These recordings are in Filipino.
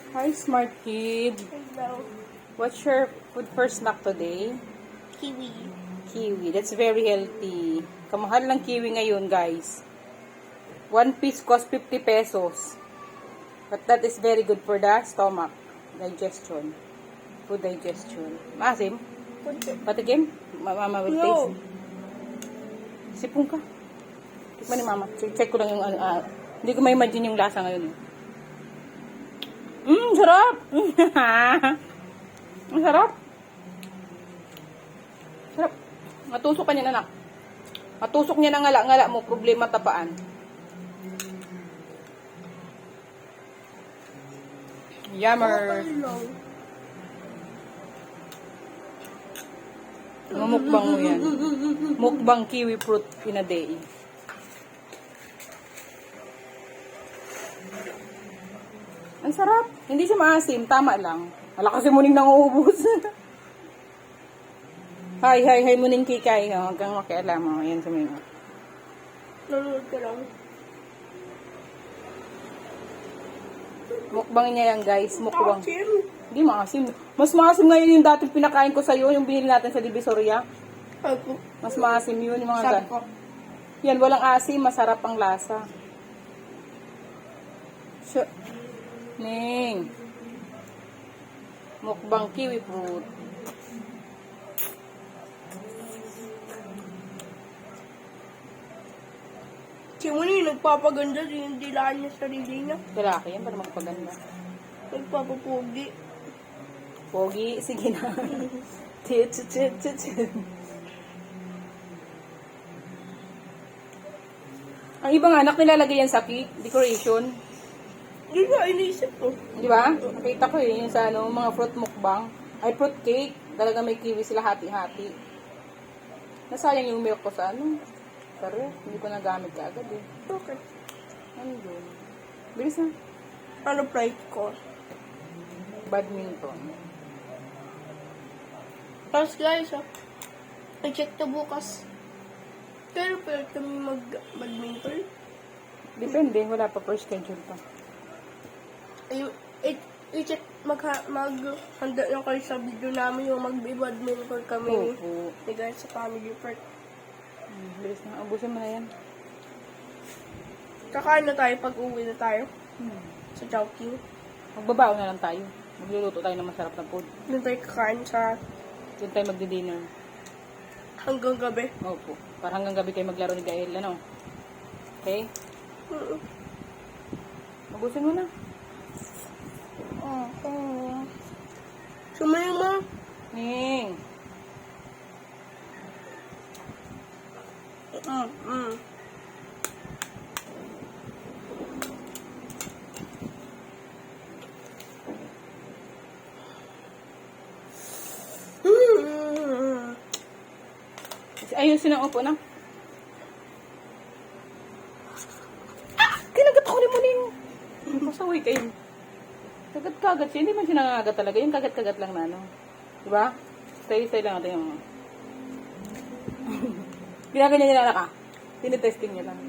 Hi, smart kid. Hello. What's your food for snack today? Kiwi. Kiwi. That's very healthy. Kamahal ng kiwi ngayon, guys. One piece cost 50 pesos. But that is very good for the stomach. Digestion. Food digestion. Maasim? Kunti. Patikim? Mama will No. taste. Sipong ka. Tikman ni mama. Check ko lang yung hindi ko ma-imagine yung lasa ngayon. Sarap! Ang sarap! Sarap. Matusok ka niya, anak. Matusok niya ng ngala-ngala mo. Problema tapaan. Yummer! Mukbang mo yan. Mukbang kiwi fruit in a day. Ang sarap. Hindi siya maasim. Tama lang. Wala kasi muning nanguubos. Hi, muning kikay. Huwag kang makialam. Ayan sa mga. Nanonood ka lang. Mukbang niya yan, guys. Mukbang. Asim. Hindi maasim. Mas maasim ngayon yung dating pinakain ko sa'yo. Yung binili natin sa Divisoria. Ako. Mas maasim yun. Yung mga Sabi ko. Yan, walang asim. Masarap ang lasa. Ning. Mukbang kiwi fruit. Si Muni nagpapaganda din yung dilaan niya sarili niya. Lalaki yan para magpaganda. Nagpapapugi. Pogi, sige na. Ang ibang anak nilalagay yan sa cake, decoration. Hindi nga, iniisip ko. Di ba? Nakita ko yung sa mga fruit mukbang. Ay, fruit cake. Talaga may kiwi sila hati-hati. Nasayang yung milk ko sa Sorry, hindi ko nagamit ka agad eh. Okay. Ano yun? Bilis na. Ano price ko? Badminton. Tapos guys, i-check to bukas. Pero pwede kami mag-badminton. Depende, wala pa per schedule pa. I-check, maghanda lang kayo sa video namin yung mag-badminton kami. Oo. Ni guys sa family park. Bilis na. Ubusin mo na yan. Kakain na tayo pag uwi na tayo. Sa Chowking. Magbabaon na lang tayo. Magluluto tayo ng masarap na food. Doon tayo kakain sa Doon tayo magdi-dinner. hanggang gabi. Opo. Para hanggang gabi kayo maglaro ni Gael, Okay? Magusin mo na. Sumayo mo. Ning. Ayusin ang upo na. Kinagat ako ni Muning. Pasaway kayo. Kagat-kagat siya. Hindi man siya nangangagat talaga. Yung kagat-kagat lang na Diba? Stay lang natin yung ginaganyan niya na ka. Tinitesting niya lang.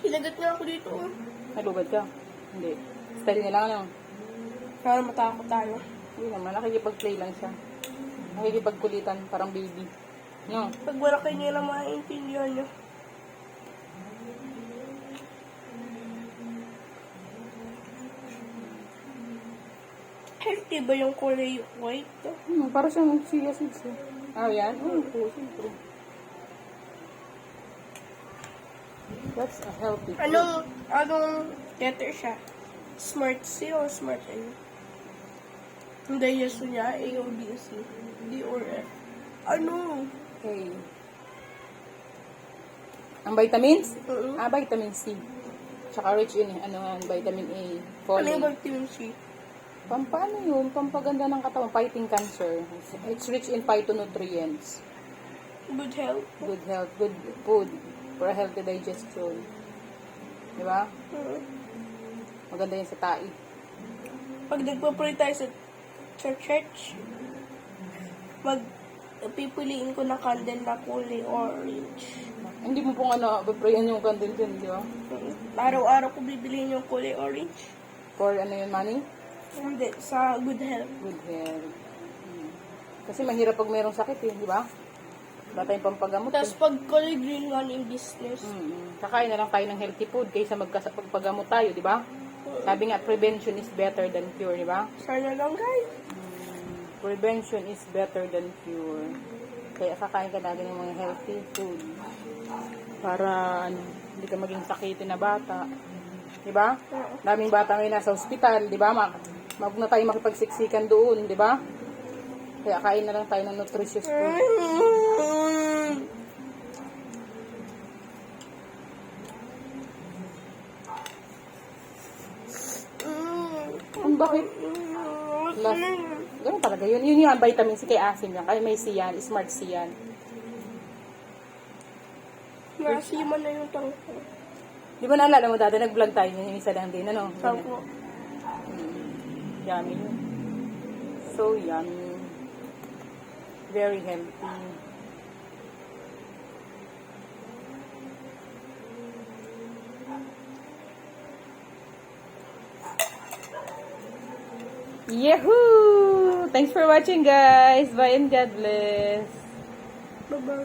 Kinagat nga ako dito. Nalugad ka. Hindi. Style niya lang Para matakot tayo. Hindi naman. Nakikipag-play lang siya. Nakikipagkulitan. Parang baby. No? Pag wala kayo nila maintindihan nyo. Healthy ba yung kulay white? Para siyang chia seeds. Yan? Oo, siyempre. That's a healthy food. Anong letter siya? Smart C o Smart A? Hindi, yes niya. A o B o C? D or F? Ano? Okay. Ang vitamins? Oo. Vitamin C. Tsaka rich in, vitamin A, Ano yung folate. vitamin C? Pampano yun? Pampaganda ng katawan, fighting cancer. It's rich in phytonutrients. Good health? Good health, good food for a healthy digestion. Di ba? Oo. Maganda yan sa tae. Pag nagpa-pray tayo sa church, pipiliin ko na candle na kulay orange. Hindi mo pong prayan yung candle dyan, di ba? Araw-araw ko bibiliin yung kulay orange. For ano yun, money? Hindi, sa good health. Good health. Kasi mahirap pag mayroong sakit eh, di ba? Wala tayong pampagamot. Tapos pag kulay green one in business. Kakain na lang tayo ng healthy food kaysa magpagamot tayo, di ba? Sabi nga, prevention is better than cure, di ba? Sana lang guys. Prevention is better than cure. Kaya kakain ka lagi ng mga healthy food. Para ano, hindi ka maging sakitin na bata. Di ba? Daming bata ngayon nasa ospital, di ba? Mag na tayo makipagsiksikan doon, di ba? Kaya kain na lang tayo ng nutritious food. Bakit? Ganun talaga yun. Yun yung vitamin C kay asim yan. Kaya may C yan. Smart C yan. Nasiman na yung tangko. Di ba naalala mo dati, nag-vlog tayo. Yung isa lang din. Ano? Tangko. Yummy yun. So yummy. Very healthy. Yahoo! Thanks for watching, guys. Bye and God bless. Bye-bye.